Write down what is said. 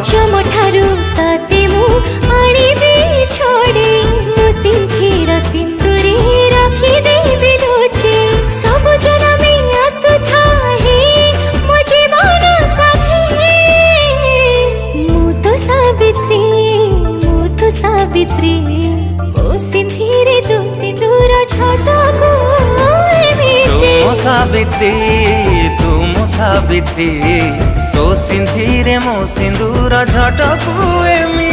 पञ्चमठारु तते मु आनिबि छोडी मु सिंथीर सिंदूरी रखी देबि लुचि सब जनमी आसुथा हे मो जीवन साथी मु तो सावित्री ओ सिंथीरे तू सिंदूर छटाको तुम सावित्री तो सिंथीरे मो सिंदूर झटकू एमी